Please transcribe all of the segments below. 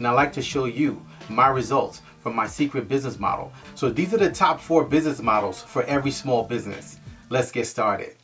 and I'd like to show you my results from my secret business model. So these are the top 4 business models for every small business. Let's get started.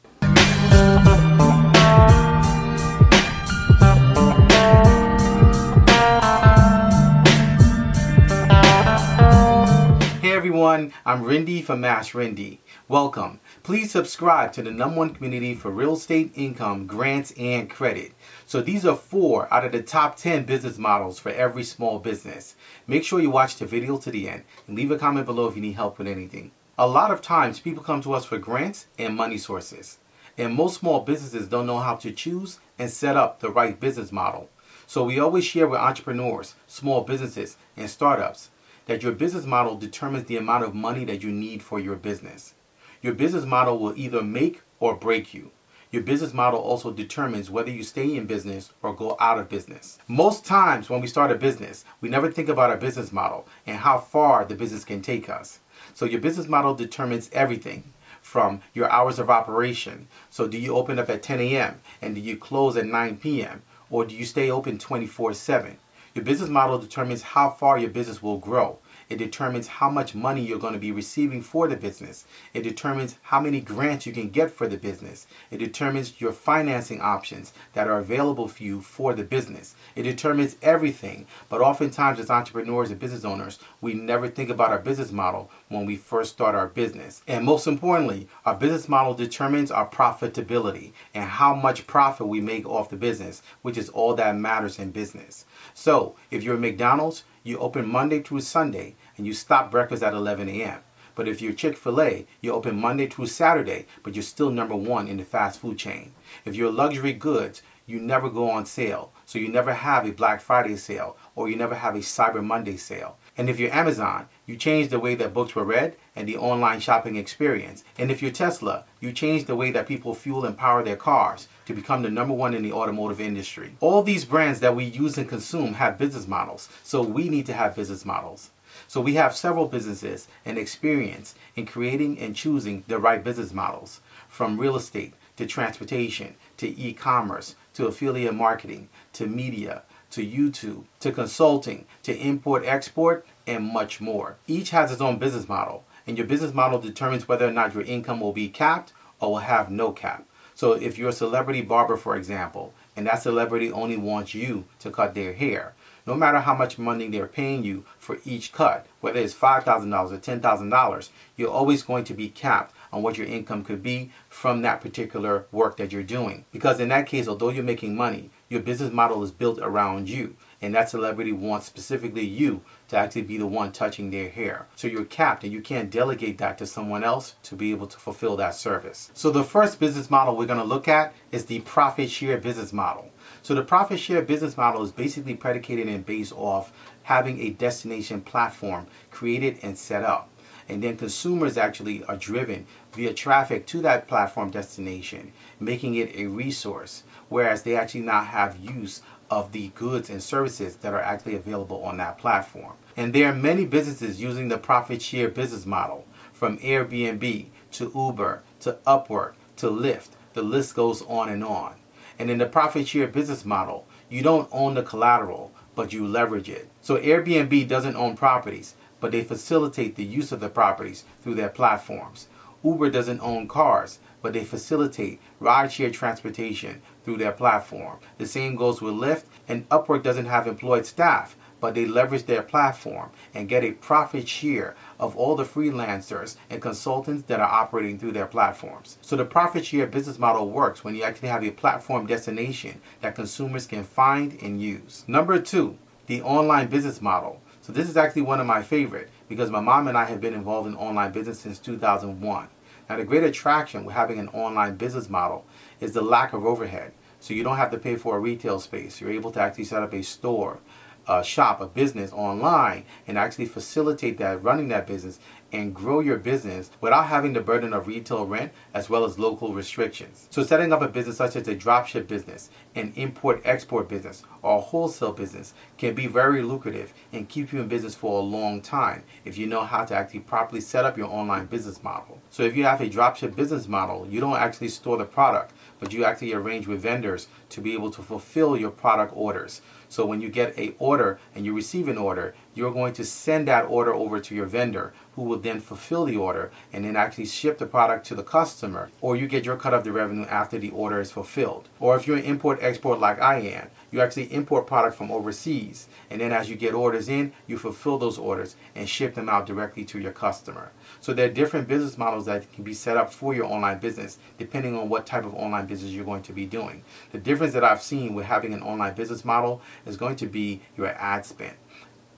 Hey everyone, I'm Rinde from AskRinde. Welcome. Please subscribe to the #1 community for real estate income, grants, and credit. So these are 4 out of the top 10 business models for every small business. Make sure you watch the video to the end and leave a comment below if you need help with anything. A lot of times people come to us for grants and money sources. And most small businesses don't know how to choose and set up the right business model. So we always share with entrepreneurs, small businesses, and startups that your business model determines the amount of money that you need for your business. Your business model will either make or break you. Your business model also determines whether you stay in business or go out of business. Most times when we start a business, we never think about our business model and how far the business can take us. So your business model determines everything from your hours of operation. So do you open up at 10 a.m. and do you close at 9 p.m. or do you stay open 24/7? Your business model determines how far your business will grow. It determines how much money you're going to be receiving for the business. It determines how many grants you can get for the business. It determines your financing options that are available for you for the business. It determines everything. But oftentimes as entrepreneurs and business owners, we never think about our business model when we first start our business. And most importantly, our business model determines our profitability and how much profit we make off the business, which is all that matters in business. So if you're McDonald's, you open Monday through Sunday and you stop breakfast at 11 a.m. But if you're Chick-fil-A, you open Monday through Saturday, but you're still #1 in the fast food chain. If you're luxury goods, you never go on sale. So you never have a Black Friday sale or you never have a Cyber Monday sale. And if you're Amazon, you change the way that books were read and the online shopping experience. And if you're Tesla, you change the way that people fuel and power their cars to become the #1 in the automotive industry. All these brands that we use and consume have business models, so we need to have business models. So we have several businesses and experience in creating and choosing the right business models, from real estate to transportation to e-commerce to affiliate marketing to media to YouTube, to consulting, to import-export, and much more. Each has its own business model, and your business model determines whether or not your income will be capped or will have no cap. So if you're a celebrity barber, for example, and that celebrity only wants you to cut their hair, no matter how much money they're paying you for each cut, whether it's $5,000 or $10,000, you're always going to be capped on what your income could be from that particular work that you're doing. Because in that case, although you're making money, your business model is built around you, and that celebrity wants specifically you to actually be the one touching their hair. So you're capped and you can't delegate that to someone else to be able to fulfill that service. So the first business model we're going to look at is the profit share business model. So the profit share business model is basically predicated and based off having a destination platform created and set up. And then consumers actually are driven via traffic to that platform destination, making it a resource, whereas they actually not have use of the goods and services that are actually available on that platform. And there are many businesses using the profit share business model, from Airbnb to Uber to Upwork to Lyft. The list goes on and on. And in the profit share business model, you don't own the collateral, but you leverage it. So Airbnb doesn't own properties, but they facilitate the use of the properties through their platforms. Uber doesn't own cars, but they facilitate rideshare transportation through their platform. The same goes with Lyft, and Upwork doesn't have employed staff, but they leverage their platform and get a profit share of all the freelancers and consultants that are operating through their platforms. So the profit share business model works when you actually have a platform destination that consumers can find and use. Number 2, the online business model. So this is actually one of my favorite because my mom and I have been involved in online business since 2001. Now the great attraction with having an online business model is the lack of overhead. So you don't have to pay for a retail space. You're able to actually set up a store, a shop, a business online and actually facilitate that, running that business and grow your business without having the burden of retail rent as well as local restrictions. So setting up a business such as a dropship business, an import-export business, or a wholesale business can be very lucrative and keep you in business for a long time if you know how to actually properly set up your online business model. So if you have a dropship business model, you don't actually store the product, but you actually arrange with vendors to be able to fulfill your product orders. So when you get an order and you receive an order, you're going to send that order over to your vendor, who will then fulfill the order and then actually ship the product to the customer, or you get your cut of the revenue after the order is fulfilled. Or if you're an import-export like I am, you actually import product from overseas, and then as you get orders in, you fulfill those orders and ship them out directly to your customer. So there are different business models that can be set up for your online business depending on what type of online business you're going to be doing. The difference that I've seen with having an online business model is going to be your ad spend.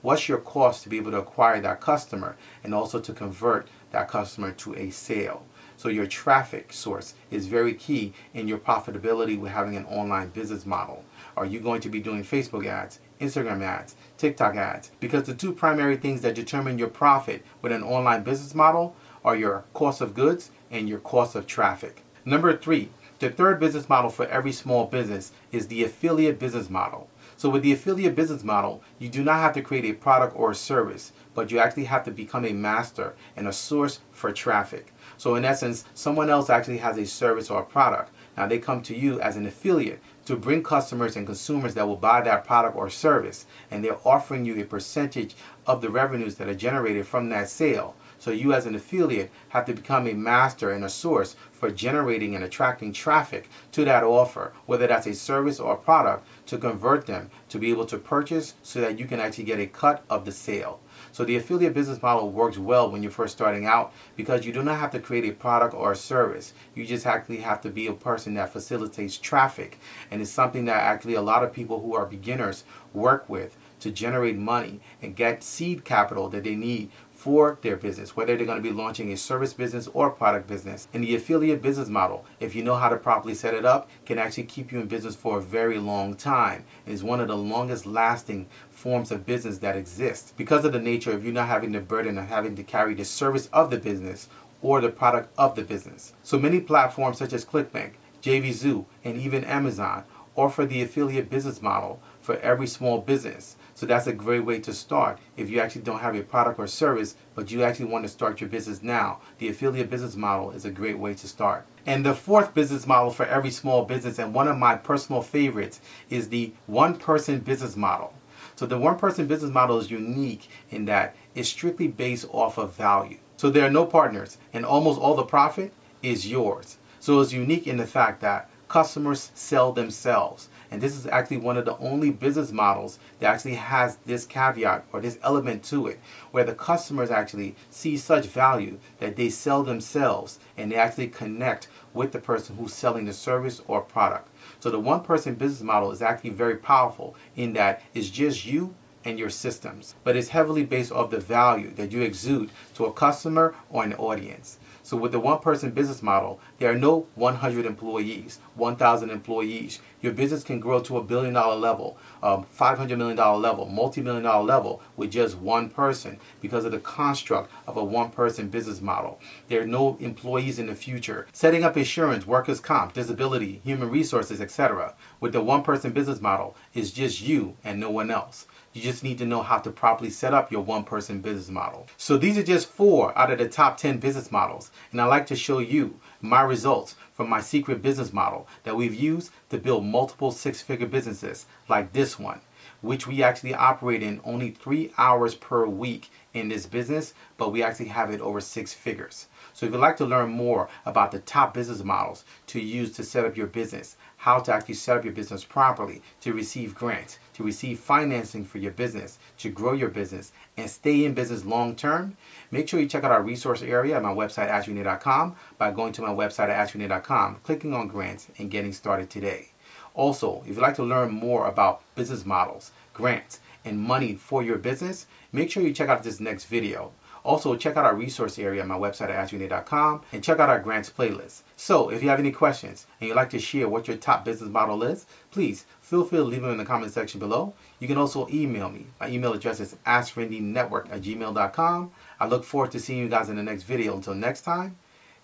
What's your cost to be able to acquire that customer and also to convert that customer to a sale? So your traffic source is very key in your profitability with having an online business model. Are you going to be doing Facebook ads, Instagram ads, TikTok ads? Because the two primary things that determine your profit with an online business model are your cost of goods and your cost of traffic. Number 3, the third business model for every small business is the affiliate business model. So with the affiliate business model, you do not have to create a product or a service, but you actually have to become a master and a source for traffic. So in essence, someone else actually has a service or a product. Now they come to you as an affiliate to bring customers and consumers that will buy that product or service, and they're offering you a percentage of the revenues that are generated from that sale. So you as an affiliate have to become a master and a source for generating and attracting traffic to that offer, whether that's a service or a product, to convert them to be able to purchase so that you can actually get a cut of the sale. So the affiliate business model works well when you're first starting out because you do not have to create a product or a service. You just actually have to be a person that facilitates traffic, and it's something that actually a lot of people who are beginners work with to generate money and get seed capital that they need for their business, whether they're going to be launching a service business or product business. And the affiliate business model, if you know how to properly set it up, can actually keep you in business for a very long time. It is one of the longest lasting forms of business that exist because of the nature of you not having the burden of having to carry the service of the business or the product of the business. So many platforms such as ClickBank, JVZoo, and even Amazon offer the affiliate business model for every small business. So that's a great way to start if you actually don't have a product or service, but you actually want to start your business now. The affiliate business model is a great way to start. And the fourth business model for every small business, and one of my personal favorites, is the one-person business model. So the one-person business model is unique in that it's strictly based off of value. So there are no partners, and almost all the profit is yours. So it's unique in the fact that customers sell themselves. And this is actually one of the only business models that actually has this caveat or this element to it, where the customers actually see such value that they sell themselves and they actually connect with the person who's selling the service or product. So the one-person business model is actually very powerful in that it's just you and your systems, but it's heavily based off the value that you exude to a customer or an audience. So with the one-person business model, there are no 100 employees, 1,000 employees. Your business can grow to $1 billion level, $500 million level, multi-million dollar level with just one person because of the construct of a one-person business model. There are no employees in the future. Setting up insurance, workers' comp, disability, human resources, etc. With the one-person business model, it's just you and no one else. You just need to know how to properly set up your one-person business model. So these are just 4 out of the top 10 business models. And I'd like to show you my results from my secret business model that we've used to build multiple 6-figure businesses like this one, which we actually operate in only 3 hours per week in this business, but we actually have it over 6 figures. So if you'd like to learn more about the top business models to use to set up your business, how to actually set up your business properly, to receive grants, to receive financing for your business, to grow your business, and stay in business long term, make sure you check out our resource area at my website, AskRinde.com, by going to my website at AskRinde.com, clicking on grants, and getting started today. Also, if you'd like to learn more about business models, grants, and money for your business, make sure you check out this next video. Also, check out our resource area on my website at AskRinde.com and check out our grants playlist. So, if you have any questions and you'd like to share what your top business model is, please feel free to leave them in the comment section below. You can also email me. My email address is askrindenetwork@gmail.com. I look forward to seeing you guys in the next video. Until next time,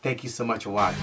thank you so much for watching.